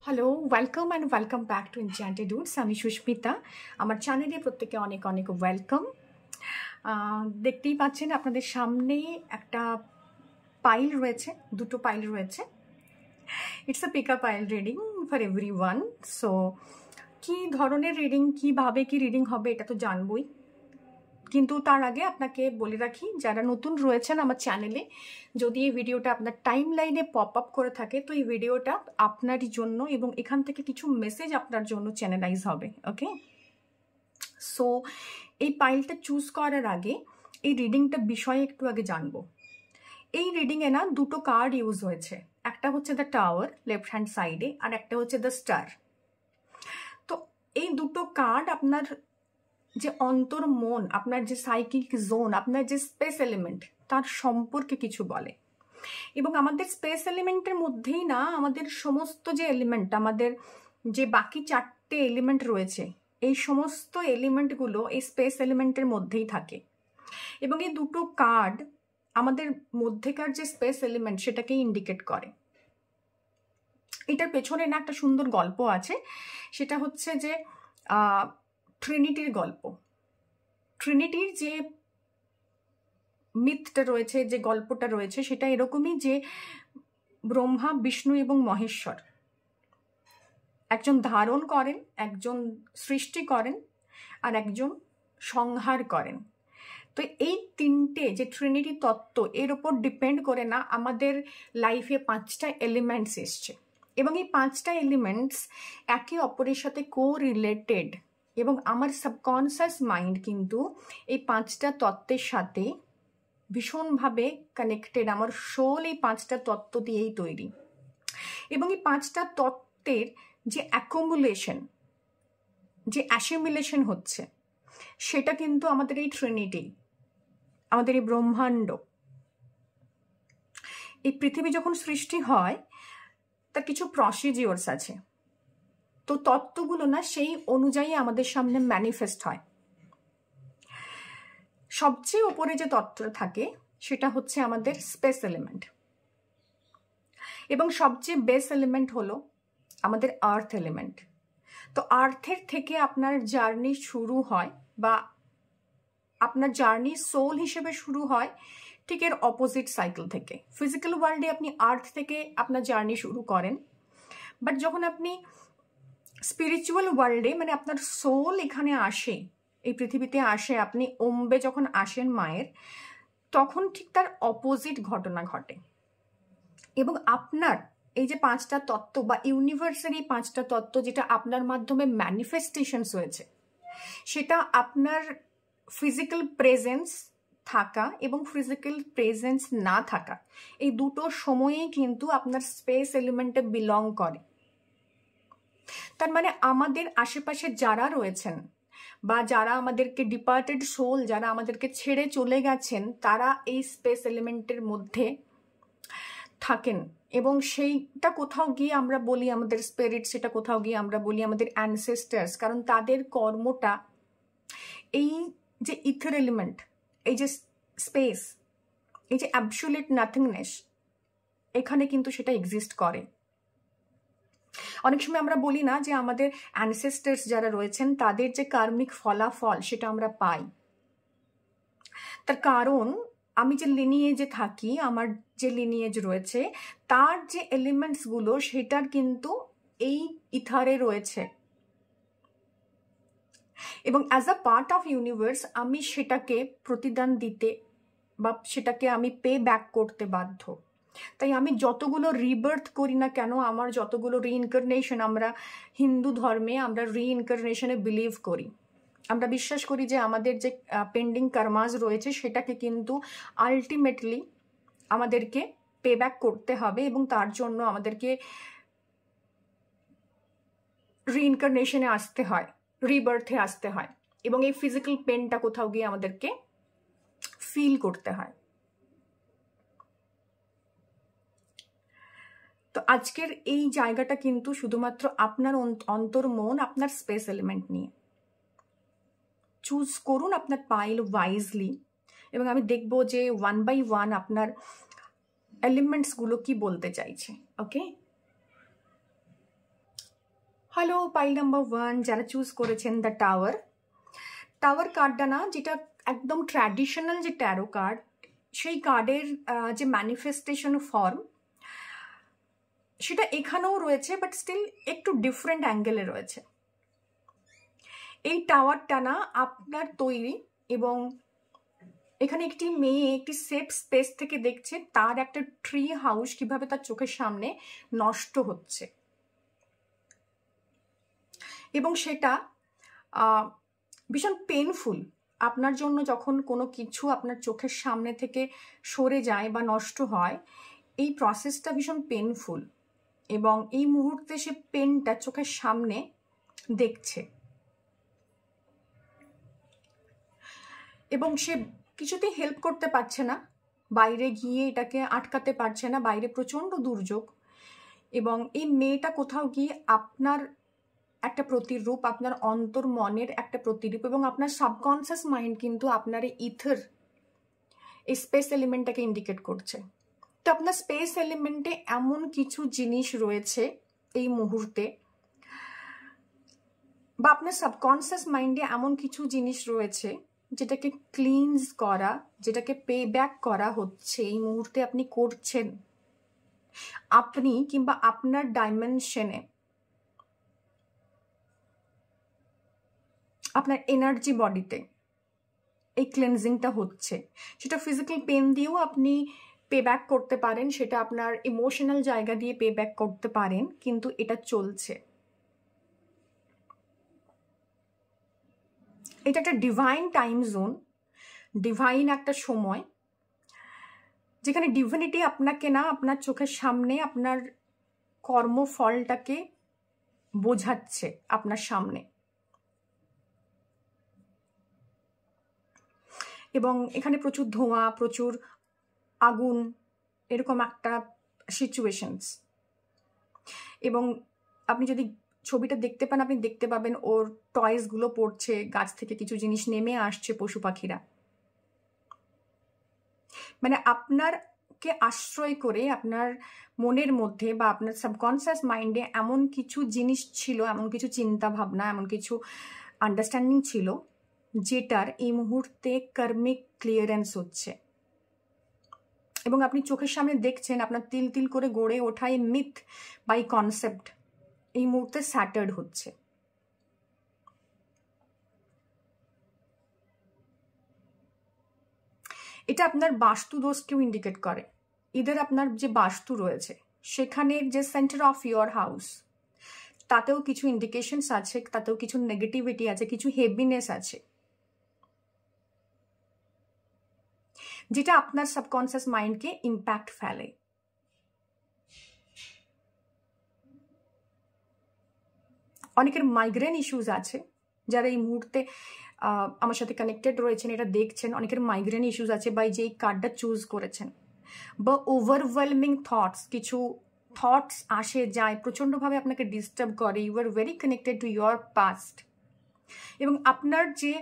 Hello, welcome and welcome back to enchanted Woods. আমি সুস্মিতা। আমার চ্যানেলে প্রত্যেকে অনেক অনেক ওয়েলকাম। দেখতেই পাচ্ছেন আপনাদের সামনে একটা পাইল রয়েছে, দুটো পাইল রয়েছে। It's a pickup pile reading for every one. So কী ধরনের রিডিং, কীভাবে কি রিডিং হবে এটা তো জানবই, কিন্তু তার আগে আপনাকে বলে রাখি, যারা নতুন রয়েছেন আমার চ্যানেলে, যদি এই ভিডিওটা আপনার টাইম লাইনে পপ আপ করে থাকে তো এই ভিডিওটা আপনারই জন্য এবং এখান থেকে কিছু মেসেজ আপনার জন্য চ্যানেলাইজ হবে। ওকে, সো এই পাইলটা চুজ করার আগে এই রিডিংটা বিষয়ে একটু আগে জানবো। এই রিডিংয়ে না দুটো কার্ড ইউজ হয়েছে, একটা হচ্ছে দ্য টাওয়ার লেফট হ্যান্ড সাইডে আর একটা হচ্ছে দ্য স্টার। তো এই দুটো কার্ড আপনার যে অন্তর মন, আপনার যে সাইকিক জোন, আপনার যে স্পেস এলিমেন্ট তার সম্পর্কে কিছু বলে। এবং আমাদের স্পেস এলিমেন্টের মধ্যেই না আমাদের সমস্ত যে এলিমেন্ট, আমাদের যে বাকি চারটে এলিমেন্ট রয়েছে, এই সমস্ত এলিমেন্টগুলো এই স্পেস এলিমেন্টের মধ্যেই থাকে। এবং এই দুটো কার্ড আমাদের মধ্যেকার যে স্পেস এলিমেন্ট সেটাকে ইন্ডিকেট করে। এটার পেছনে না একটা সুন্দর গল্প আছে, সেটা হচ্ছে যে ট্রিনিটির গল্প। ট্রিনিটির যে মিথটা রয়েছে, যে গল্পটা রয়েছে, সেটা এরকমই যে ব্রহ্মা, বিষ্ণু এবং মহেশ্বর একজন ধারণ করেন, একজন সৃষ্টি করেন আর একজন সংহার করেন। তো এই তিনটে যে ট্রিনিটি তত্ত্ব, এর ওপর ডিপেন্ড করে না আমাদের লাইফে পাঁচটা এলিমেন্টস এসছে এবং এই পাঁচটা এলিমেন্টস একে অপরের সাথে কো রিলেটেড। এবং আমার সাবকনসিয়াস মাইন্ড কিন্তু এই পাঁচটা তত্ত্বের সাথে ভীষণভাবে কানেক্টেড। আমার সোল এই পাঁচটা তত্ত্ব দিয়েই তৈরি এবং এই পাঁচটা তত্ত্বের যে অ্যাকুমুলেশন, যে অ্যাসিমিলেশন হচ্ছে, সেটা কিন্তু আমাদের এই ট্রিনিটি, আমাদের এই ব্রহ্মাণ্ড। এই পৃথিবী যখন সৃষ্টি হয় তার কিছু প্রসিডিওরস আছে, তো তত্ত্বগুলো না সেই অনুযায়ী আমাদের সামনে ম্যানিফেস্ট হয়। সবচেয়ে ওপরে যে তত্ত্ব থাকে সেটা হচ্ছে আমাদের স্পেস এলিমেন্ট এবং সবচেয়ে বেস এলিমেন্ট হলো আমাদের আর্থ এলিমেন্ট। তো আর্থের থেকে আপনার জার্নি শুরু হয় বা আপনার জার্নি সোল হিসেবে শুরু হয় ঠিক এর অপোজিট সাইকেল থেকে। ফিজিক্যাল ওয়ার্ল্ডে আপনি আর্থ থেকে আপনার জার্নি শুরু করেন, বাট যখন আপনি স্পিরিচুয়াল ওয়ার্ল্ডে, মানে আপনার সোল এখানে আসে, এই পৃথিবীতে আসে, আপনি ওম্বে যখন আসেন মায়ের, তখন ঠিক তার অপোজিট ঘটনা ঘটে। এবং আপনার এই যে পাঁচটা তত্ত্ব বা ইউনিভার্সের এই পাঁচটা তত্ত্ব যেটা আপনার মাধ্যমে ম্যানিফেস্টেশনস হয়েছে, সেটা আপনার ফিজিক্যাল প্রেজেন্স থাকা এবং ফিজিক্যাল প্রেজেন্স না থাকা, এই দুটো সময়েই কিন্তু আপনার স্পেস এলিমেন্টে বিলং করে। তার মানে আমাদের আশেপাশে যারা রয়েছেন বা যারা আমাদেরকে ডিপার্টেড সোল, যারা আমাদেরকে ছেড়ে চলে গেছেন, তারা এই স্পেস এলিমেন্টের মধ্যে থাকেন। এবং সেইটা কোথাও গিয়ে আমরা বলি আমাদের স্পিরিট, সেটা কোথাও গিয়ে আমরা বলি আমাদের অ্যানসেস্টার্স, কারণ তাদের কর্মটা এই যে ইথার এলিমেন্ট, এই যে স্পেস, এই যে অ্যাবসোলিউট নাথিংনেস, এখানে কিন্তু সেটা এক্সিস্ট করে। অনেক সময় আমরা বলি না যে আমাদের অ্যানসেস্টার্স যারা রয়েছেন তাদের যে কার্মিক ফলাফল সেটা আমরা পাই। তার কারণ আমি যে লিনিয়েজে থাকি, আমার যে লিনিয়েজ রয়েছে, তার যে এলিমেন্টসগুলো সেটার কিন্তু এই ইথারে রয়েছে এবং as a part of universe আমি সেটাকে প্রতিদান দিতে বা সেটাকে আমি পে ব্যাক করতে বাধ্য। তাই আমি যতগুলো রিবার্থ করি না কেন, আমার যতগুলো রিইনকারনেশন, আমরা হিন্দু ধর্মে আমরা রিইনকারনেশনে বিলিভ করি, আমরা বিশ্বাস করি যে আমাদের যে পেন্ডিং কর্মাস রয়েছে সেটাকে কিন্তু আলটিমেটলি আমাদেরকে পে ব্যাক করতে হবে এবং তার জন্য আমাদেরকে রিইনকারনেশনে আসতে হয়, রিবার্থে আসতে হয় এবং এই ফিজিক্যাল পেনটা কোথাও গিয়ে আমাদেরকে ফিল করতে হয়। তো আজকের এই জায়গাটা কিন্তু শুধুমাত্র আপনার অন্তর মন, আপনার স্পেস এলিমেন্ট নিয়ে। চুজ করুন আপনার পাইল ওয়াইজলি এবং আমি দেখব যে ওয়ান বাই ওয়ান আপনার এলিমেন্টসগুলো কি বলতে চাইছে। ওকে, হ্যালো, পাইল নাম্বার 1 যারা চুজ করেছেন দ্য টাওয়ার। টাওয়ার কার্ডটা না, যেটা একদম ট্র্যাডিশনাল যে ট্যারো কার্ড, সেই কার্ডের যে ম্যানিফেস্টেশন ফর্ম সেটা এখানেও রয়েছে, বাট স্টিল একটু ডিফারেন্ট অ্যাঙ্গেলে রয়েছে। এই টাওয়ারটা না আপনার তৈরি, এবং এখানে একটি মেয়ে একটি সেফ স্পেস থেকে দেখছে তার একটা ট্রি হাউস কিভাবে তার চোখের সামনে নষ্ট হচ্ছে, এবং সেটা ভীষণ পেনফুল আপনার জন্য। যখন কোনো কিছু আপনার চোখের সামনে থেকে সরে যায় বা নষ্ট হয়, এই প্রসেসটা ভীষণ পেনফুল, এবং এই মুহূর্তে সে পেনটা চোখের সামনে দেখছে, এবং সে কিছুতেই হেল্প করতে পারছে না, বাইরে গিয়ে এটাকে আটকাতে পারছে না, বাইরে প্রচণ্ড দুর্যোগ। এবং এই মেয়েটা কোথাও গিয়ে আপনার একটা প্রতিরূপ, আপনার অন্তর মনের একটা প্রতিরূপ, এবং আপনার সাবকনসিয়াস মাইন্ড কিন্তু আপনার এই ইথার, এই স্পেস এলিমেন্টটাকে ইন্ডিকেট করছে। তো আপনার স্পেস এলিমেন্টে এমন কিছু জিনিস রয়েছে এই মুহূর্তে, বা আপনার সাবকনসিয়াস মাইন্ডে এমন কিছু জিনিস রয়েছে যেটাকে ক্লিনজ করা, যেটাকে পে ব্যাক করা হচ্ছে এই মুহূর্তে, আপনি করছেন। আপনি কিংবা আপনার ডাইমেনশনে, আপনার এনার্জি বডিতে এই ক্লেনজিংটা হচ্ছে। সেটা ফিজিক্যাল পেন দিয়েও আপনি পে ব্যাক করতে পারেন, সেটা আপনার ইমোশনাল জায়গা দিয়ে পে ব্যাক করতে পারেন, কিন্তু এটা চলছে। এটা একটা ডিভাইন টাইম জোন, ডিভাইন একটা সময়, যেখানে ডিভিনিটি আপনাকে না আপনার চোখের সামনে আপনার কর্মফলটাকে বোঝাচ্ছে আপনার সামনে। এবং এখানে প্রচুর ধোঁয়া, প্রচুর আগুন, এরকম একটা সিচুয়েশনস। এবং আপনি যদি ছবিটা দেখতে পান, আপনি দেখতে পাবেন ওর টয়েসগুলো পড়ছে, গাছ থেকে কিছু জিনিস নেমে আসছে, পশু পাখিরা। মানে আপনারকে আশ্রয় করে আপনার মনের মধ্যে বা আপনার সাবকনসিয়াস মাইন্ডে এমন কিছু জিনিস ছিল, এমন কিছু চিন্তা ভাবনা, এমন কিছু আন্ডারস্ট্যান্ডিং ছিল, যেটার এই মুহূর্তে কার্মিক ক্লিয়ারেন্স হচ্ছে। এবং আপনি চোখের সামনে দেখছেন আপনার তিল তিল করে গড়ে ওঠা এই মিথ বা এই কনসেপ্ট এই মুহূর্তে স্যাটার্ড হচ্ছে। এটা আপনার বাস্তু দোষকেও ইন্ডিকেট করে। ইদার আপনার যে বাস্তু রয়েছে সেখানের যে সেন্টার অফ ইয়োর হাউস, তাতেও কিছু ইন্ডিকেশনস আছে, তাতেও কিছু নেগেটিভিটি আছে, কিছু হেভিনেস আছে, যেটা আপনার সাবকনসিয়াস মাইন্ডকে ইম্প্যাক্ট ফেলে। অনেকের মাইগ্রেন ইস্যুস আছে, যারা এই মুহূর্তে আমার সাথে কানেক্টেড রয়েছেন, এটা দেখছেন। অনেকের মাইগ্রেন ইস্যুস আছে বা যে এই কার্ডটা চুজ করেছেন, বা ওভারওয়েলমিং থটস, কিছু থটস আসে যায়, প্রচণ্ডভাবে আপনাকে ডিস্টার্ব করে। You are very connected to your past, এবং আপনার যে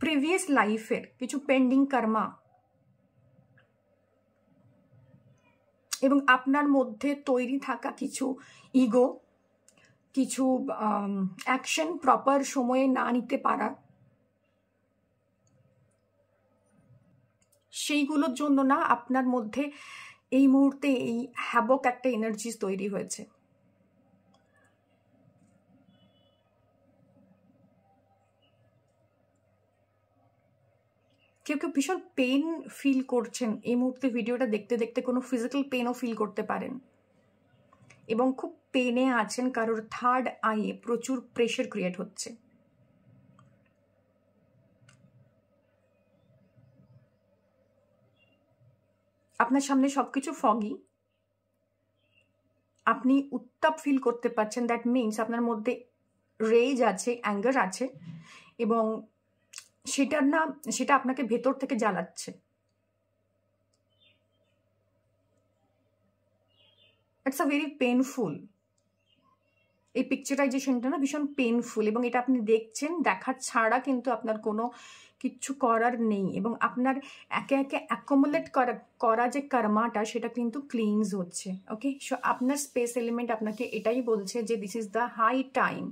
প্রিভিয়াস লাইফের কিছু পেন্ডিং কর্মা, এবং আপনার মধ্যে তৈরি থাকা কিছু ইগো, কিছু অ্যাকশন প্রপার সময়ে না নিতে পারা, সেইগুলোর জন্য না আপনার মধ্যে এই মুহূর্তে এই হ্যাবক একটা এনার্জি তৈরি হয়েছে। কেউ কেউ ভীষণ পেন ফিল করছেন এই মুহূর্তে, ভিডিওটা দেখতে দেখতে কোনো ফিজিক্যাল পেনও ফিল করতে পারেন, এবং খুব পেনে আছেন। কারোর থার্ড আইয়ে প্রচুর প্রেশার ক্রিয়েট হচ্ছে। আপনার সামনে সবকিছু ফগি, আপনি উত্তাপ ফিল করতে পারছেন। দ্যাট মিনস আপনার মধ্যে রেজ আছে, অ্যাঙ্গার আছে, এবং সেটা আপনাকে ভেতর থেকে জ্বালাচ্ছে। It's a very painful. এই পিকচারাইজেশনটা না ভীষণ পেনফুল, এবং এটা আপনি দেখছেন। দেখা ছাড়া কিন্তু আপনার কোনো কিচ্ছু করার নেই, এবং আপনার একে একে অ্যাকোমোলেট করা যে কর্মাটা সেটা কিন্তু ক্লিনস হচ্ছে। ওকে, সো আপনার স্পেস এলিমেন্ট আপনাকে এটাই বলছে যে this is the high time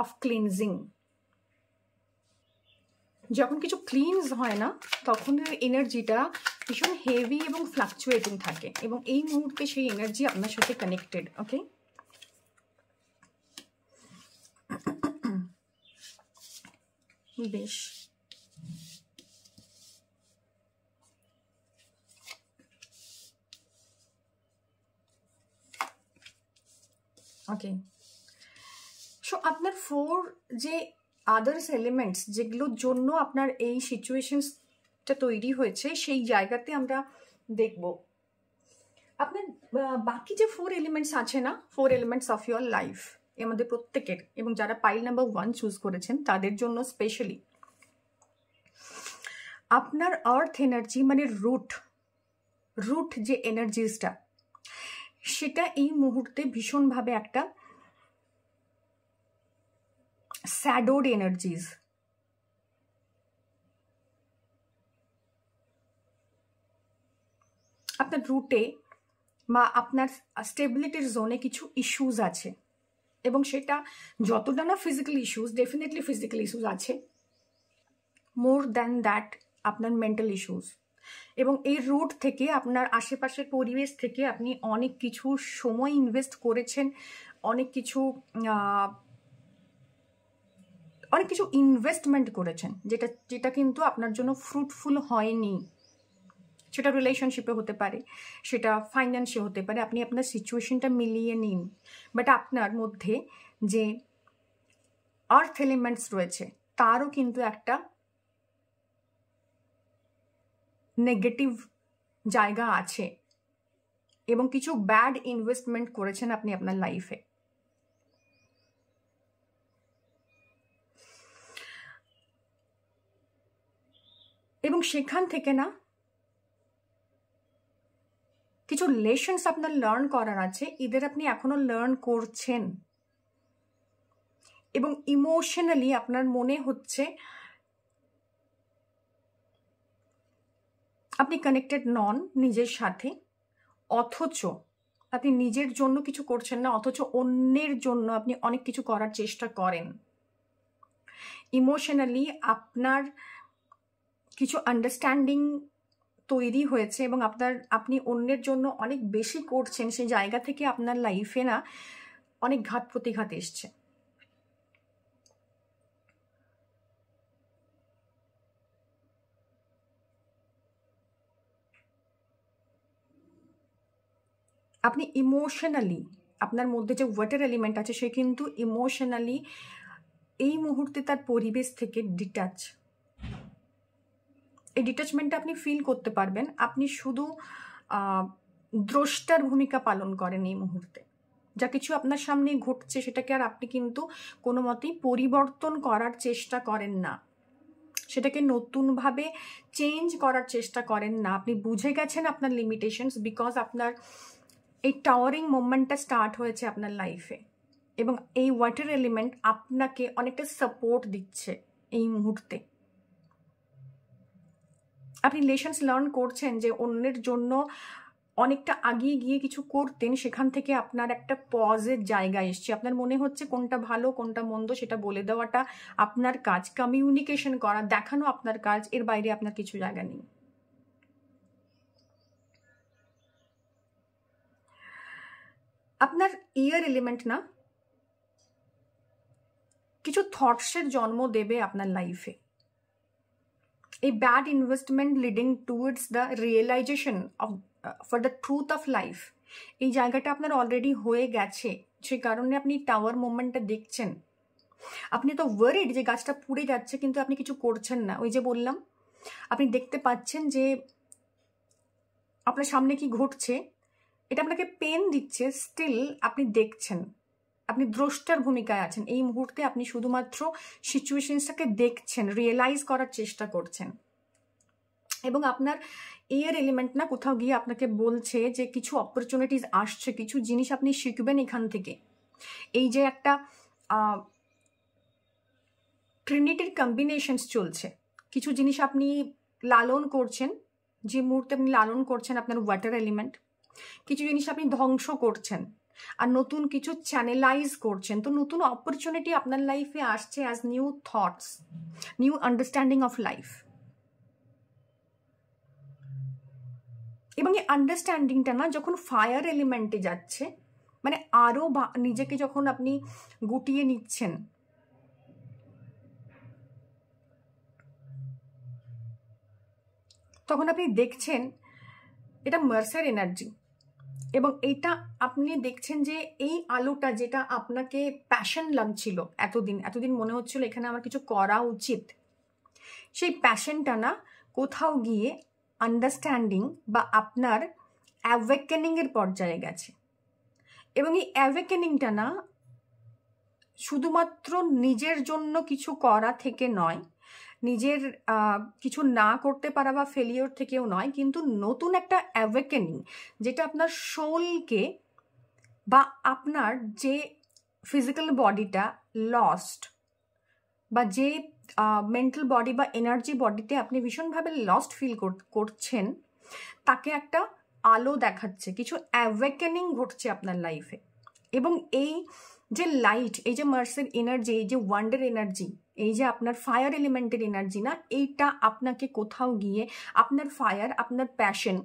of cleansing. যখন কিছু ক্লিনস হয় না তখন এনার্জিটা ভীষণ হেভি এবং ফ্লাকচুয়েটিং থাকে, এবং এই মুহূর্তে সেই এনার্জি আপনার সাথে কানেক্টেড। ওকে, বেশ, ওকে। সো আপনার 4 যে আদার্স এলিমেন্টস যেগুলোর জন্য আপনার এই সিচুয়েশনসটা তৈরি হয়েছে সেই জায়গাতে আমরা দেখব। আপনার বাকি যে 4 এলিমেন্টস আছে না, 4 এলিমেন্টস অফ ইয়োর লাইফ আমাদের প্রত্যেকের, এবং যারা পাইল নাম্বার 1 চুজ করেছেন তাদের জন্য স্পেশালি আপনার আর্থ এনার্জি মানে রুট যে এনার্জিসটা সেটা এই মুহূর্তে ভীষণভাবে একটা স্যাডোড এনার্জিস। আপনার রুটে বা আপনার স্টেবিলিটির জোনে কিছু ইস্যুস আছে, এবং সেটা যতটা না physical issues, definitely physical issues আছে, মোর দ্যান দ্যাট আপনার মেন্টাল ইস্যুস। এবং এই রুট থেকে আপনার আশেপাশের পরিবেশ থেকে আপনি অনেক কিছু সময় ইনভেস্ট করেছেন, অনেক কিছু ইনভেস্টমেন্ট করেছেন, যেটা কিন্তু আপনার জন্য ফ্রুটফুল হয়নি। সেটা রিলেশনশিপে হতে পারে, সেটা ফাইন্যান্সে হতে পারে, আপনি আপনার সিচুয়েশনটা মিলিয়ে নিন। বাট আপনার মধ্যে যে আর্থ এলিমেন্টস রয়েছে তারও কিন্তু একটা নেগেটিভ জায়গা আছে, এবং কিছু ব্যাড ইনভেস্টমেন্ট করেছেন আপনি আপনার লাইফে। এবং সেখান থেকে না কিছু লেসন্স আপনার লার্ন করার আছে, এদের আপনি এখনো লার্ন করছেন, এবং ইমোশনালি আপনার মনে হচ্ছে আপনি কানেক্টেড নন নিজের সাথে, অথচ আপনি নিজের জন্য কিছু করছেন না, অথচ অন্যের জন্য আপনি অনেক কিছু করার চেষ্টা করেন। ইমোশনালি আপনার কিছু আন্ডারস্ট্যান্ডিং তৈরি হয়েছে, এবং আপনি অন্যের জন্য অনেক বেশি করছেন, সেই জায়গা থেকে আপনার লাইফে না অনেক ঘাত প্রতিঘাত এসছে। আপনি ইমোশনালি, আপনার মধ্যে যে ওয়াটার এলিমেন্ট আছে সে কিন্তু ইমোশনালি এই মুহূর্তে তার পরিবেশ থেকে ডিটাচ। এই ডিটাচমেন্টটা আপনি ফিল করতে পারবেন, আপনি শুধু দ্রষ্টার ভূমিকা পালন করেন এই মুহূর্তে। যা কিছু আপনার সামনে ঘটছে সেটাকে আর আপনি কিন্তু কোনো মতেই পরিবর্তন করার চেষ্টা করেন না, সেটাকে নতুনভাবে চেঞ্জ করার চেষ্টা করেন না। আপনি বুঝে গেছেন আপনার লিমিটেশনস, বিকজ আপনার এই টাওয়ারিং মোমেন্টটা স্টার্ট হয়েছে আপনার লাইফে, এবং এই ওয়াটার এলিমেন্ট আপনাকে অনেকটা সাপোর্ট দিচ্ছে এই মুহূর্তে। আপনি লেসন্স লার্ন করছেন যে অন্যের জন্য অনেকটা আগিয়ে গিয়ে কিছু করতেন, সেখান থেকে আপনার একটা পজের জায়গা এসছে। আপনার মনে হচ্ছে কোনটা ভালো কোনটা মন্দ সেটা বলে দেওয়াটা আপনার কাজ, কমিউনিকেশন করা, দেখানো আপনার কাজ, এর বাইরে আপনার কিছু জায়গা নেই। আপনার ইয়ার এলিমেন্ট না কিছু থটসের জন্ম দেবে আপনার লাইফে। এই bad investment leading towards the realisation of for the truth of life, এই জায়গাটা আপনার অলরেডি হয়ে গেছে, সেই কারণে আপনি টাওয়ার মোমেন্টটা দেখছেন। আপনি তো ওয়ারিড যে গাছটা পুড়ে যাচ্ছে, কিন্তু আপনি কিছু করছেন না। ওই যে বললাম, আপনি দেখতে পাচ্ছেন যে আপনার সামনে কি ঘটছে, এটা আপনাকে পেন দিচ্ছে, স্টিল আপনি দেখছেন, আপনি দ্রষ্টার ভূমিকায় আছেন। এই মুহূর্তে আপনি শুধুমাত্র সিচুয়েশনসটাকে দেখছেন, রিয়েলাইজ করার চেষ্টা করছেন, এবং আপনার এয়ার এলিমেন্ট না কোথাও গিয়ে আপনাকে বলছে যে কিছু অপরচুনিটিস আসছে, কিছু জিনিস আপনি শিখবেন এখান থেকে। এই যে একটা ট্রিনিটির কম্বিনেশনস চলছে, কিছু জিনিস আপনি লালন করছেন, যে মুহূর্তে আপনি লালন করছেন আপনার ওয়াটার এলিমেন্ট, কিছু জিনিস আপনি ধ্বংস করছেন আর নতুন কিছু চ্যানেলাইজ করছেন। তো নতুন অপরচুনিটি আপনার লাইফে আসছে as new thoughts, new understanding of life. এবং এই আন্ডারস্ট্যান্ডিংটা না যখন ফায়ার এলিমেন্টে যাচ্ছে, মানে আরও নিজেকে যখন আপনি গুটিয়ে নিচ্ছেন, তখন আপনি দেখছেন এটা মার্সার এনার্জি। এবং এইটা আপনি দেখছেন যে এই আলোটা যেটা আপনাকে প্যাশন লাগছিল এতদিন মনে হচ্ছিল এখানে আমার কিছু করা উচিত, সেই প্যাশনটা না কোথাও গিয়ে আন্ডারস্ট্যান্ডিং বা আপনার অ্যাওয়েকেনিংয়ের পর্যায়ে গেছে। এবং এই অ্যাওয়েকেনিংটা না শুধুমাত্র নিজের জন্য কিছু করা থেকে নয়, নিজের কিছু না করতে পারা বা ফেলিওর থেকেও নয়, কিন্তু নতুন একটা অ্যাওয়েকেনিং যেটা আপনার সোলকে বা আপনার যে ফিজিক্যাল বডিটা লস্ট বা যে মেন্টাল বডি বা এনার্জি বডিতে আপনি ভীষণভাবে লস্ট ফিল করছেন, তাকে একটা আলো দেখাচ্ছে, কিছু অ্যাওয়েকেনিং ঘটছে আপনার লাইফে। এবং এই যে লাইট, এই যে মার্সের এনার্জি, এই যে ওয়ান্ডার এনার্জি, এই যে আপনার ফায়ার এলিমেন্টের এনার্জি না, এইটা আপনাকে কোথাও গিয়ে আপনার ফায়ার, আপনার প্যাশন,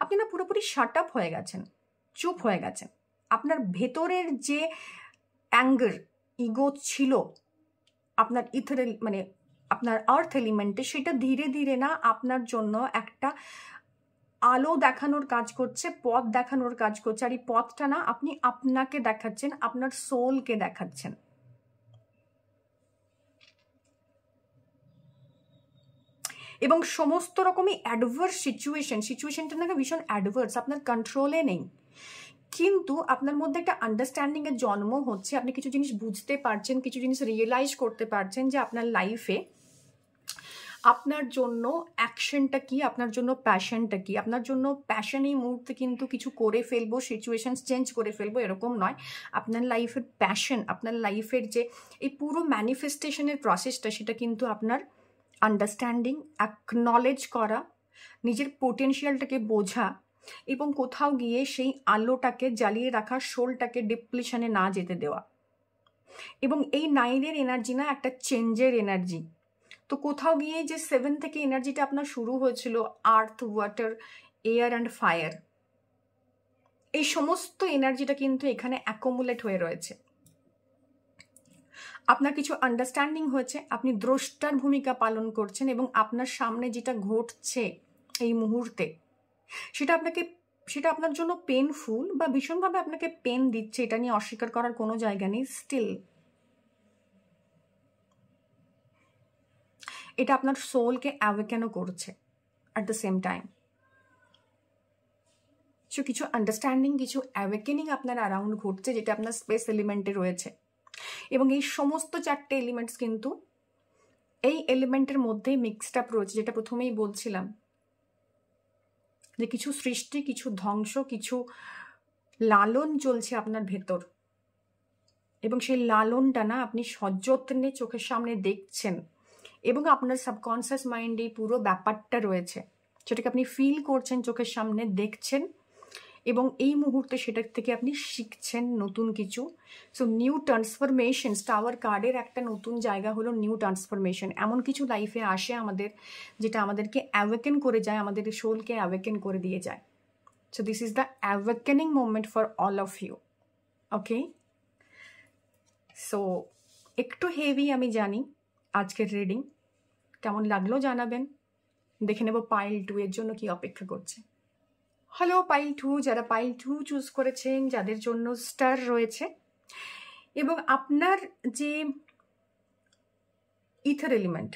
আপনি না পুরোপুরি শাট আপ হয়ে গেছেন, চুপ হয়ে গেছেন। আপনার ভেতরের যে অ্যাঙ্গার, ইগো ছিল আপনার ইথারের মানে আপনার আর্থ এলিমেন্টে, সেটা ধীরে ধীরে না আপনার জন্য একটা আলো দেখানোর কাজ করছে, পথ দেখানোর কাজ করছে। আর এই পথটা না আপনি আপনাকে দেখাচ্ছেন, আপনার সোলকে দেখাচ্ছেন। এবং সমস্ত রকমই অ্যাডভার্স সিচুয়েশনটা নাকি ভীষণ অ্যাডভার্স, আপনার কন্ট্রোলে নেই, কিন্তু আপনার মধ্যে একটা আন্ডারস্ট্যান্ডিংয়ের জন্ম হচ্ছে। আপনি কিছু জিনিস বুঝতে পারছেন, কিছু জিনিস রিয়েলাইজ করতে পারছেন যে আপনার লাইফে আপনার জন্য অ্যাকশনটা কি, আপনার জন্য প্যাশনটা কি। আপনার জন্য প্যাশন এই মুহূর্তে কিন্তু কিছু করে ফেলবো, সিচুয়েশনস চেঞ্জ করে ফেলবো, এরকম নয়। আপনার লাইফের প্যাশন, আপনার লাইফের যে এই পুরো ম্যানিফেস্টেশনের প্রসেসটা, সেটা কিন্তু আপনার আন্ডারস্ট্যান্ডিং, অ্যাকনলেজ করা, নিজের পোটেনশিয়ালটাকে বোঝা এবং কোথাও গিয়ে সেই আলোটাকে জ্বালিয়ে রাখা, সোলটাকে ডিপ্লিশনে না যেতে দেওয়া। এবং এই 9-এর এনার্জি না একটা চেঞ্জের এনার্জি। তো কোথাও গিয়ে যে 7 থেকে এনার্জিটা আপনার শুরু হয়েছিল, আর্থ, ওয়াটার, এয়ার অ্যান্ড ফায়ার, এই সমস্ত এনার্জিটা কিন্তু এখানে অ্যাকোমুলেট হয়ে রয়েছে। আপনার কিছু আন্ডারস্ট্যান্ডিং হয়েছে, আপনি দ্রষ্টার ভূমিকা পালন করছেন এবং আপনার সামনে যেটা ঘটছে এই মুহূর্তে, সেটা আপনার জন্য পেনফুল বা ভীষণভাবে আপনাকে পেন দিচ্ছে, এটা নিয়ে অস্বীকার করার কোনো জায়গা নেই। স্টিল এটা আপনার সোলকে অ্যাওয়েকেনও করছে at the same time. So কিছু আন্ডারস্ট্যান্ডিং, কিছু অ্যাওয়েকেনিং আপনার অ্যারাউন্ড ঘটছে, যেটা আপনার স্পেস এলিমেন্টে রয়েছে। এবং এই সমস্ত 4টে এলিমেন্টস কিন্তু এই এলিমেন্টের মধ্যেই মিক্সড আপ রয়েছে, যেটা প্রথমেই বলছিলাম যে কিছু সৃষ্টি, কিছু ধ্বংস, কিছু লালন চলছে আপনার ভেতর। এবং সেই লালনটা না আপনি সযত্নে চোখের সামনে দেখছেন এবং আপনার সাবকনসিয়াস মাইন্ডে পুরো ব্যাপারটা রয়েছে, সেটাকে আপনি ফিল করছেন, চোখের সামনে দেখছেন এবং এই মুহূর্তে সেটার থেকে আপনি শিখছেন নতুন কিছু। সো নিউ ট্রান্সফরমেশন, টাওয়ার কার্ডের একটা নতুন জায়গা হলো নিউ ট্রান্সফরমেশন। এমন কিছু লাইফে আসে আমাদের, যেটা আমাদেরকে অ্যাওয়েকেন করে যায়, আমাদের সোলকে অ্যাওয়েকেন করে দিয়ে যায়। So this is the awakening moment for all of you. Okay, so একটু হেভি আমি জানি, আজকের রিডিং কেমন লাগলো জানাবেন। দেখে নেব পাইল 2 এর জন্য কি অপেক্ষা করছে। হ্যালো পাইল 2, যারা পাইল 2 চুজ করেছেন, যাদের জন্য স্টার রয়েছে, এবং আপনার যে ইথার এলিমেন্ট,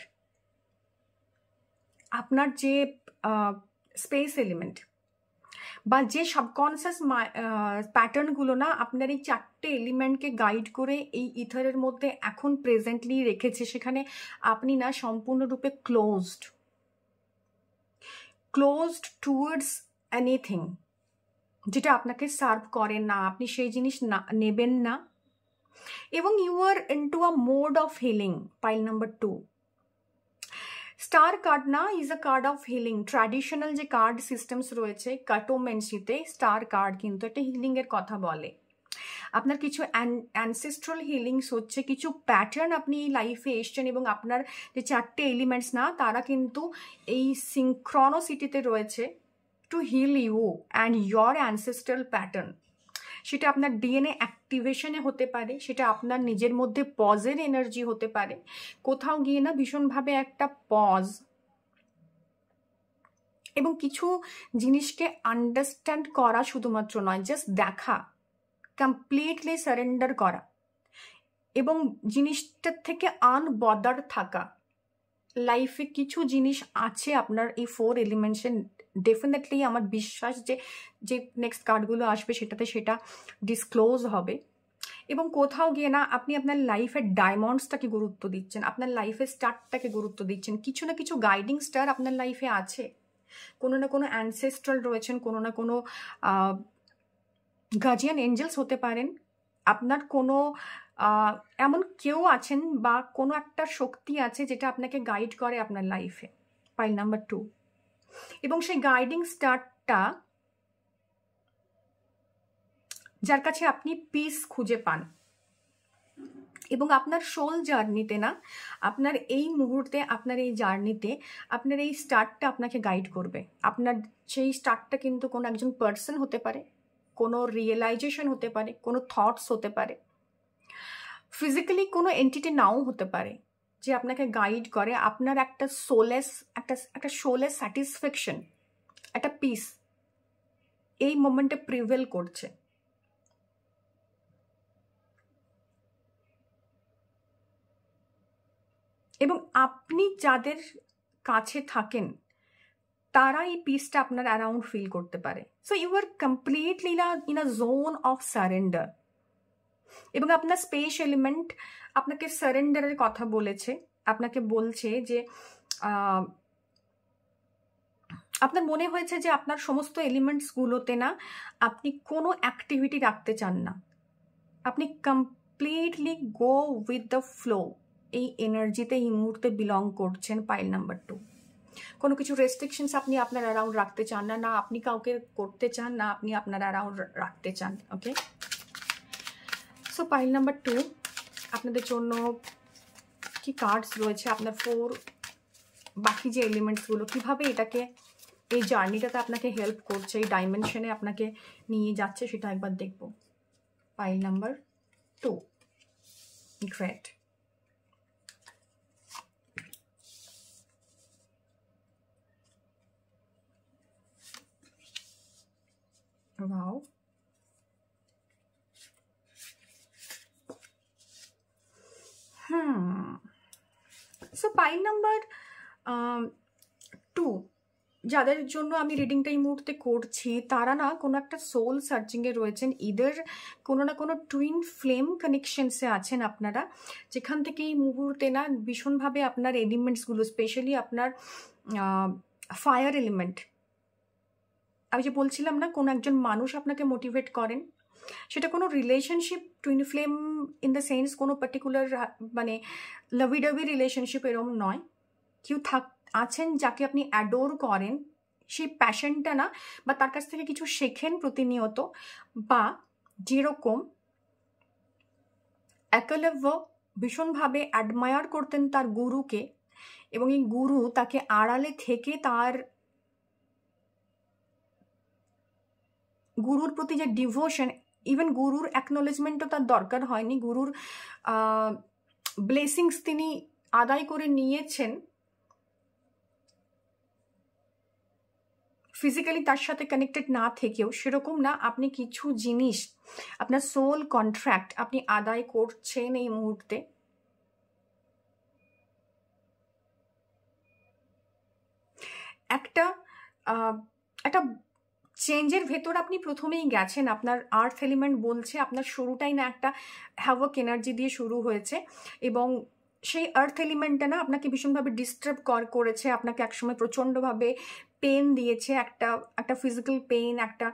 আপনার যে স্পেস এলিমেন্ট বা যে সাবকনসিয়াস প্যাটার্নগুলো না আপনার এই 4টে এলিমেন্টকে গাইড করে এই ইথারের মধ্যে এখন প্রেজেন্টলি রেখেছে, সেখানে আপনি না সম্পূর্ণরূপে ক্লোজড টুয়ার্ডস এনিথিং যেটা আপনাকে সার্ভ করে না, আপনি সেই জিনিস না নেবেন না। এবং you are into a mode of healing, pile number 2। Star card না is a card of healing. Traditional যে কার্ড সিস্টেমস রয়েছে কার্টোমেন্সিতে, স্টার কার্ড কিন্তু একটা হিলিংয়ের কথা বলে। আপনার কিছু অ্যানসেস্ট্রাল হিলিংস হচ্ছে, কিছু প্যাটার্ন আপনি এই লাইফে এসছেন এবং আপনার যে 4টে এলিমেন্টস না তারা কিন্তু এই সিনক্রোনোসিটিতে রয়েছে to heal you and your ancestral pattern. সেটা আপনার ডিএনএ অ্যাক্টিভেশনে হতে পারে, সেটা আপনার নিজের মধ্যে পজের এনার্জি হতে পারে, কোথাও গিয়ে না ভীষণভাবে একটা পজ এবং কিছু জিনিসকে আন্ডারস্ট্যান্ড করা শুধুমাত্র নয়, জাস্ট দেখা, কমপ্লিটলি সারেন্ডার করা এবং জিনিসটার থেকে আনবদার থাকা। লাইফে কিছু জিনিস আছে আপনার এই 4 এলিমেন্টসে, ডেফিনেটলি আমার বিশ্বাস যে যে নেক্সট কার্ডগুলো আসবে সেটাতে সেটা ডিসক্লোজ হবে। এবং কোথাও গিয়ে না আপনি আপনার লাইফের ডায়মন্ডসটাকে গুরুত্ব দিচ্ছেন, আপনার লাইফের স্টারটাকে গুরুত্ব দিচ্ছেন। কিছু না কিছু গাইডিং স্টার আপনার লাইফে আছে, কোনো না কোনো অ্যানসেস্ট্রাল রয়েছেন, কোনো না কোনো গার্জিয়ান এঞ্জেলস হতে পারেন, আপনার কোনো এমন কেউ আছেন বা কোনো একটা শক্তি আছে যেটা আপনাকে গাইড করে আপনার লাইফে। Pile number 2। এবং সেই গাইডিং স্টারটা যার কাছে আপনি পিস খুঁজে পান এবং আপনার সোল জার্নিতে না, আপনার এই মুহূর্তে, আপনার এই জার্নিতে আপনার এই স্টারটা আপনাকে গাইড করবে। আপনার সেই স্টারটা কিন্তু কোনো একজন পার্সন হতে পারে, কোনো রিয়েলাইজেশন হতে পারে, কোনো থটস হতে পারে, ফিজিক্যালি কোনো এন্টিটি নাও হতে পারে যে আপনাকে গাইড করে। আপনার একটা সোলেস একটা সোলেস স্যাটিসফ্যাকশন, একটা পিস এই মোমেন্টে প্রিভেল করছে। এবং আপনি যাদের কাছে থাকেন তারা এই পিসটা আপনার অ্যারাউন্ড ফিল করতে পারে। So you are completely in a zone of surrender. এবং আপনার স্পেস এলিমেন্ট আপনাকে সারেন্ডারের কথা বলেছে, আপনাকে বলছে যে আপনার মনে হয়েছে যে আপনার সমস্ত এলিমেন্টসগুলোতে না আপনি কোনো অ্যাক্টিভিটি রাখতে চান না, আপনি completely go with the flow, এই এনার্জিতে এই মুহূর্তে বিলং করছেন। Pile number 2। কোনো কিছু রেস্ট্রিকশনস আপনি আপনার অ্যারাউন্ড রাখতে চান না, না আপনি কাউকে করতে চান, না আপনি আপনার অ্যারাউন্ড রাখতে চান। ওকে, সো পাইল নাম্বার 2 আপনাদের জন্য কি কার্ডস রয়েছে, আপনার 4 বাকি যে এলিমেন্টসগুলো কীভাবে এটাকে এই জার্নিটাতে আপনাকে হেল্প করছে, এই ডাইমেনশনে আপনাকে নিয়ে যাচ্ছে, সেটা একবার দেখব। Pile number 2, great. Wow. So pile number 2 যাদের জন্য আমি রিডিংটা এই মুহূর্তে করছি তারা না কোনো একটা সোল সার্চিংয়ে রয়েছেন, ইদার কোনো না কোনো টুইন ফ্লেম কানেকশনসে আছেন আপনারা, যেখান থেকে এই মুহূর্তে না ভীষণভাবে আপনার এলিমেন্টসগুলো, স্পেশালি আপনার ফায়ার এলিমেন্ট, আমি যে বলছিলাম না কোনো একজন মানুষ আপনাকে মোটিভেট করেন, সেটা কোনো relationship twin flame in the sense কোনো পার্টিকুলার মানে লাভি ডাভি রিলেশনশিপ এরম নয়, কেউ আছেন যাকে আপনি অ্যাডোর করেন, সেই প্যাশনটা না, বা তার কাছ থেকে কিছু শেখেন প্রতিনিয়ত, বা যেরকম একলব্য ভীষণভাবে অ্যাডমায়ার করতেন তার গুরুকে এবং এই গুরু তাকে আড়ালে থেকে তার গুরুর প্রতি যে ডিভোশন, ইভেন গুরুর অ্যাকনোলেজমেন্টও তার দরকার হয়নি, গুরুর ব্লেসিংস তিনি আদায় করে নিয়েছেন ফিজিক্যালি তার সাথে কানেক্টেড না থেকেও। সেরকম না, আপনি কিছু জিনিস, আপনার সোল কন্ট্রাক্ট আপনি আদায় করছেন এই মুহূর্তে। একটা চেঞ্জের ভেতর আপনি প্রথমেই গেছেন। আপনার আর্থ এলিমেন্ট বলছে আপনার শুরুটাই না একটা হ্যাভক এনার্জি দিয়ে শুরু হয়েছে এবং সেই আর্থ এলিমেন্টটা না আপনাকে ভীষণভাবে ডিস্টার্ব করেছে, আপনাকে একসময় প্রচণ্ডভাবে পেন দিয়েছে, একটা ফিজিক্যাল পেন, একটা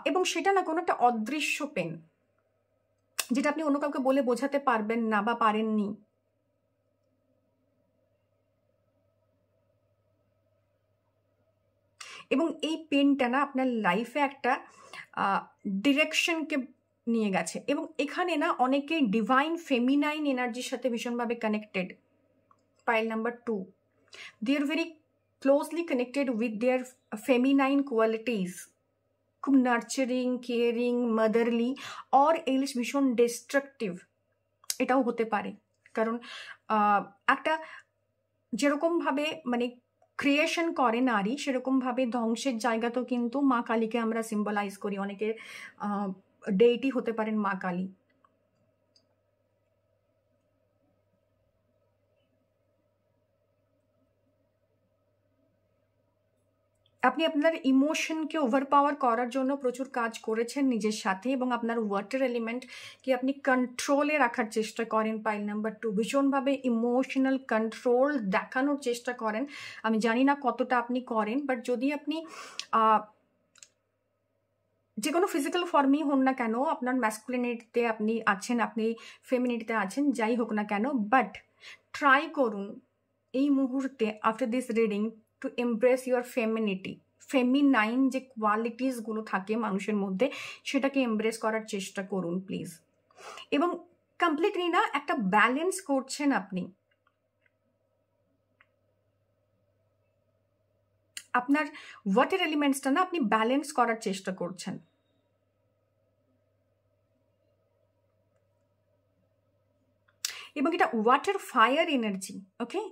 এবং সেটা না কোনো একটা অদৃশ্য পেন যেটা আপনি অন্য কাউকে বলে বোঝাতে পারবেন না বা পারেননি। এবং এই পেনটা না আপনার লাইফে একটা ডিরেকশনকে নিয়ে গেছে। এবং এখানে না অনেকেই ডিভাইন ফেমিনাইন এনার্জির সাথে ভীষণভাবে connected. Pile number 2, they are very closely connected with their feminine qualities, খুব nurturing, caring, motherly, or else ভীষণ ডিস্ট্রাকটিভ, এটাও হতে পারে। কারণ একটা যেরকমভাবে মানে ক্রিয়েশন করে নারী, সেরকমভাবে ধ্বংসের জায়গাতেও কিন্তু মা কালীকে আমরা সিম্বলাইজ করি। অনেকের ডেইটি হতে পারেন মা কালী। আপনি আপনার ইমোশনকে ওভারপাওয়ার করার জন্য প্রচুর কাজ করেছেন নিজের সাথে, এবং আপনার ওয়াটার এলিমেন্টকে আপনি কন্ট্রোলে রাখার চেষ্টা করেন। পাইল নাম্বার 2, ভীষণভাবে ইমোশনাল কন্ট্রোল দেখানোর চেষ্টা করেন। আমি জানি না কতটা আপনি করেন, বাট যদি আপনি যে কোনো ফিজিক্যাল ফর্মই হন না কেন, আপনার ম্যাসকুলিনিটিতে আপনি আছেন, আপনি ফেমিনিটিতে আছেন, যাই হোক না কেন, বাট ট্রাই করুন এই মুহূর্তে after this reading to embrace your femininity. Feminine যে কোয়ালিটিসগুলো থাকে মানুষের মধ্যে, সেটাকে এমব্রেস করার চেষ্টা করুন প্লিজ। এবং কমপ্লিটলি না একটা ব্যালেন্স করছেন আপনি, আপনার ওয়াটার এলিমেন্টসটা না আপনি ব্যালেন্স করার চেষ্টা করছেন। এবং এটা ওয়াটার ফায়ার এনার্জি, ওকে?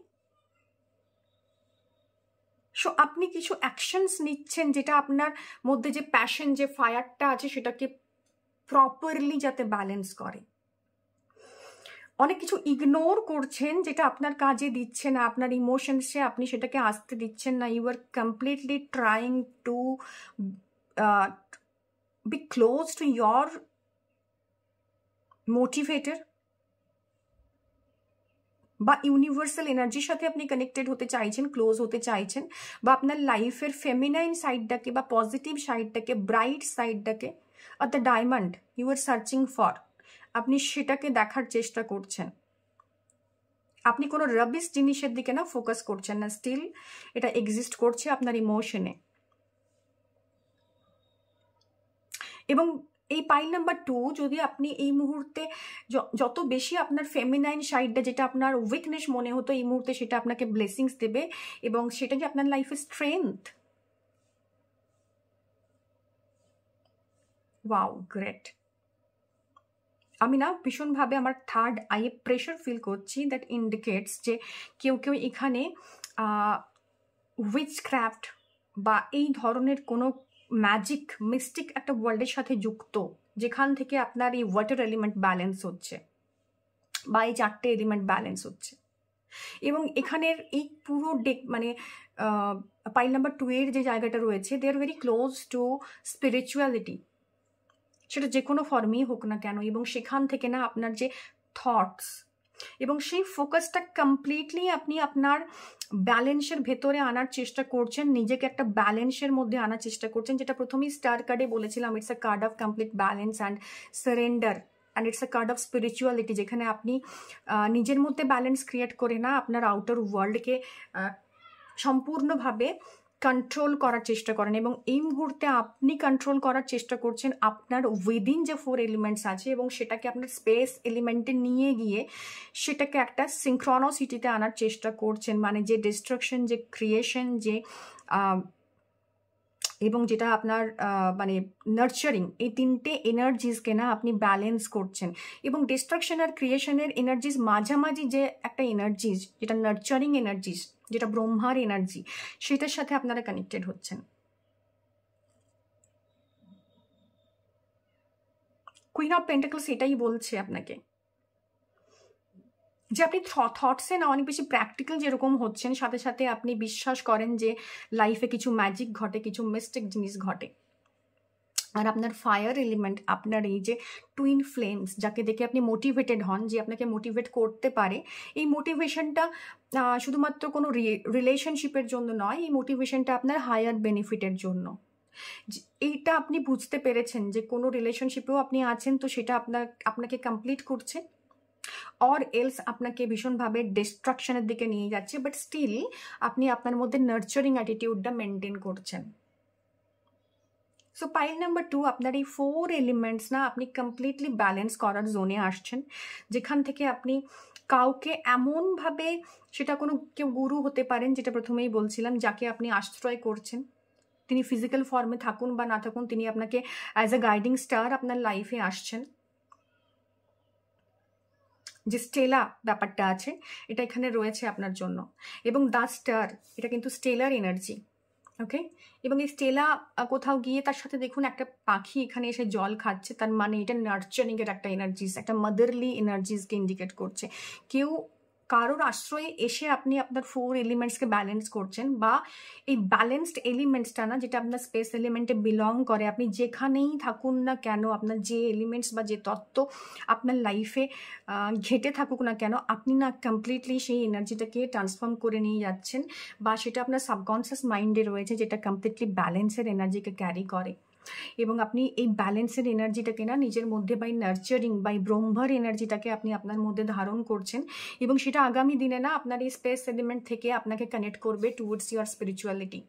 সো আপনি কিছু অ্যাকশনস নিচ্ছেন যেটা আপনার মধ্যে যে প্যাশন, যে ফায়ারটা আছে, সেটাকে প্রপারলি যাতে ব্যালেন্স করে। অনেক কিছু ইগনোর করছেন যেটা আপনার কাজে দিচ্ছে না, আপনার ইমোশনসে আপনি সেটাকে আসতে দিচ্ছেন না। You are completely trying to be close to your motivator বা ইউনিভার্সাল এনার্জির সাথে আপনি কানেক্টেড হতে চাইছেন, ক্লোজ হতে চাইছেন, বা আপনার লাইফের ফেমিনাইন সাইডটাকে বা পজিটিভ সাইডটাকে, ব্রাইট সাইডটাকে, আর the diamond you are searching for, আপনি সেটাকে দেখার চেষ্টা করছেন। আপনি কোনো রাবিশ জিনিসের দিকে না ফোকাস করছেন না, স্টিল এটা এক্সিস্ট করছে আপনার ইমোশনে। এবং এই পাইল নাম্বার 2, যদি আপনি এই মুহূর্তে যত বেশি আপনার ফেমিনাইন সাইডটা, যেটা আপনার উইকনেস মনে হতো, এই মুহূর্তে সেটা আপনাকে ব্লেসিংস দেবে, এবং সেটা যে আপনার লাইফে স্ট্রেংথ। Wow, great. আমি না ভীষণভাবে আমার থার্ড আইয়ে প্রেশার ফিল করছি, দ্যাট ইন্ডিকেটস যে কেউ কেউ এখানে উইচক্রাফট বা এই ধরনের কোনো ম্যাজিক, মিস্টিক একটা ওয়ার্ল্ডের সাথে যুক্ত, যেখান থেকে আপনার এই ওয়াটার এলিমেন্ট ব্যালেন্স হচ্ছে বা এই 4টে এলিমেন্ট ব্যালেন্স হচ্ছে। এবং এখানের এই পুরো মানে পাইল নাম্বার 2 এর যে জায়গাটা রয়েছে, they are very close to spirituality, সেটা যে কোনো ফর্মেই হোক না কেন। এবং সেখান থেকে না আপনার যে থটস এবং সেই ফোকাসটা কমপ্লিটলি আপনি আপনার ব্যালেন্সের ভেতরে আনার চেষ্টা করছেন, নিজেকে একটা ব্যালেন্সের মধ্যে আনার চেষ্টা করছেন, যেটা প্রথমেই স্টার কার্ডে বলেছিলাম, it's a card of complete balance and surrender, and it's a card of spirituality, যেখানে আপনি নিজের মধ্যে ব্যালেন্স ক্রিয়েট করে না আপনার আউটার ওয়ার্ল্ডকে সম্পূর্ণভাবে কন্ট্রোল করার চেষ্টা করেন। এবং এই মুহূর্তে আপনি কন্ট্রোল করার চেষ্টা করছেন আপনার উইদিন যে 4 এলিমেন্টস আছে, এবং সেটাকে আপনার স্পেস এলিমেন্টে নিয়ে গিয়ে সেটাকে একটা সিনক্রোনিসিটিতে আনার চেষ্টা করছেন। মানে যে ডিস্ট্রাকশন, যে ক্রিয়েশন, যে এবং যেটা আপনার মানে নার্চারিং, এই 3টে এনার্জিসকে না আপনি ব্যালেন্স করছেন। এবং ডিস্ট্রাকশন আর ক্রিয়েশনের এনার্জিস মাঝামাঝি যে একটা এনার্জিস, যেটা নার্চারিং এনার্জিস, যেটা ব্রহ্মার এনার্জি, সেটার সাথে আপনারা কানেক্টেড হচ্ছেন। কুইন অফ পেন্টাকলস এটাই বলছে আপনাকে, যে আপনি থটসে না অনেক বেশি প্র্যাকটিক্যাল যেরকম হচ্ছেন, সাথে সাথে আপনি বিশ্বাস করেন যে লাইফে কিছু ম্যাজিক ঘটে, কিছু মিস্টিক জিনিস ঘটে। আর আপনার ফায়ার এলিমেন্ট, আপনার এই যে টুইন ফ্লেমস, যাকে দেখে আপনি মোটিভেটেড হন, যে আপনাকে মোটিভেট করতে পারে, এই মোটিভেশনটা শুধুমাত্র কোনো রিলেশনশিপের জন্য নয়, এই মোটিভেশনটা আপনার হায়ার বেনিফিটের জন্য। এইটা আপনি বুঝতে পেরেছেন যে কোনো রিলেশনশিপেও আপনি আছেন, তো সেটা আপনাকে কমপ্লিট করছে, অর এলস আপনাকে ভীষণভাবে ডিস্ট্রাকশনের দিকে নিয়ে যাচ্ছে, বাট স্টিল আপনি আপনার মধ্যে নার্চারিং অ্যাটিটিউডটা মেনটেন করছেন। সো পাইল নাম্বার 2, আপনার এই 4 এলিমেন্টস না আপনি কমপ্লিটলি ব্যালেন্স করার জোনে আসছেন, যেখান থেকে আপনি কাউকে এমনভাবে, সেটা কোনো কেউ গুরু হতে পারেন, যেটা প্রথমেই বলছিলাম, যাকে আপনি আশ্রয় করছেন, তিনি ফিজিক্যাল ফর্মে থাকুন বা না থাকুন, তিনি আপনাকে অ্যাজ এ গাইডিং স্টার আপনার লাইফে আসছেন। যে স্টেলা ব্যাপারটা আছে এটা এখানে রয়েছে আপনার জন্য, এবং দ্য স্টার এটা কিন্তু স্টেলার এনার্জি, ওকে। এবং এই স্টেলা কোথাও গিয়ে তার সাথে দেখুন একটা পাখি এখানে এসে জল খাচ্ছে, তার মানে এটা নার্চারিংয়ের একটা এনার্জিস, একটা মাদারলি এনার্জিসকে ইন্ডিকেট করছে। কেউ কারোর আশ্রয়ে এসে আপনি আপনার 4 এলিমেন্টসকে ব্যালেন্স করছেন, বা এই ব্যালেন্সড এলিমেন্টসটা না, যেটা আপনার স্পেস এলিমেন্টে বিলং করে, আপনি যেখানেই থাকুন না কেন, আপনার যে এলিমেন্টস বা যে তত্ত্ব আপনার লাইফে ঘেটে থাকুক না কেন, আপনি না কমপ্লিটলি সেই এনার্জিটাকে ট্রান্সফর্ম করে নিয়ে যাচ্ছেন, বা সেটা আপনার সাবকনসিয়াস মাইন্ডে রয়েছে, যেটা কমপ্লিটলি ব্যালেন্সের এনার্জিকে ক্যারি করে। এবং আপনি এই ব্যালেন্সের এনার্জিটাকে না নিজের মধ্যে বাই নার্চারিং, বাই ব্রহ্মার এনার্জিটাকে আপনি আপনার মধ্যে ধারণ করছেন, এবং সেটা আগামী দিনে না আপনার এই স্পেস এলিমেন্ট থেকে আপনাকে কানেক্ট করবে টুয়ার্ডস ইউর স্পিরিচুয়ালিটি।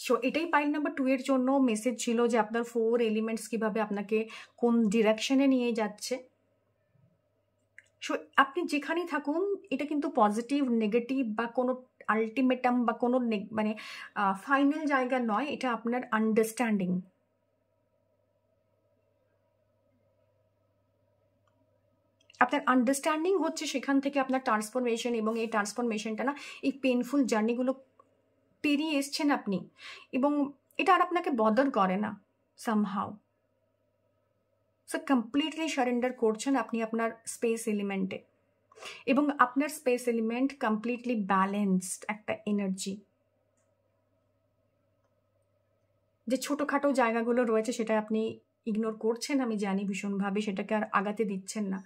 সো এটাই পাইল নাম্বার 2 এর জন্য মেসেজ ছিল, যে আপনার 4 এলিমেন্টস কীভাবে আপনাকে কোন ডিরেকশনে নিয়ে যাচ্ছে। সো আপনি যেখানেই থাকুন, এটা কিন্তু পজিটিভ, নেগেটিভ বা কোনো আলটিমেটাম বা কোনো মানে ফাইনাল জায়গা নয়, এটা আপনার আন্ডারস্ট্যান্ডিং। আপনার আন্ডারস্ট্যান্ডিং হচ্ছে সেখান থেকে আপনার ট্রান্সফরমেশন, এবং এই ট্রান্সফরমেশনটা না এই পেনফুল জার্নিগুলো পেরিয়ে এসছেন আপনি, এবং এটা আর আপনাকে বদার করে না সামহাউ। সো কমপ্লিটলি সারেন্ডার করছেন আপনি আপনার স্পেস এলিমেন্টে, এবং আপনার স্পেস এলিমেন্ট কমপ্লিটলি ব্যালেন্সড একটা এনার্জি। যে ছোটোখাটো জায়গাগুলো রয়েছে সেটা আপনি ইগনোর করছেন, আমি জানি ভীষণভাবে, সেটাকে আর আগাতে দিচ্ছেন না।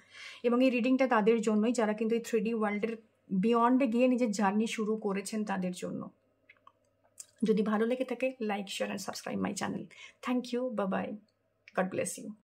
এবং এই রিডিংটা তাদের জন্যই যারা কিন্তু এই 3D ওয়ার্ল্ডের বিয়ন্ডে গিয়ে নিজের জার্নি শুরু করেছেন, তাদের জন্য। যদি ভালো লেগে থাকে, like, share and subscribe my channel. Thank you, bye bye, God bless you.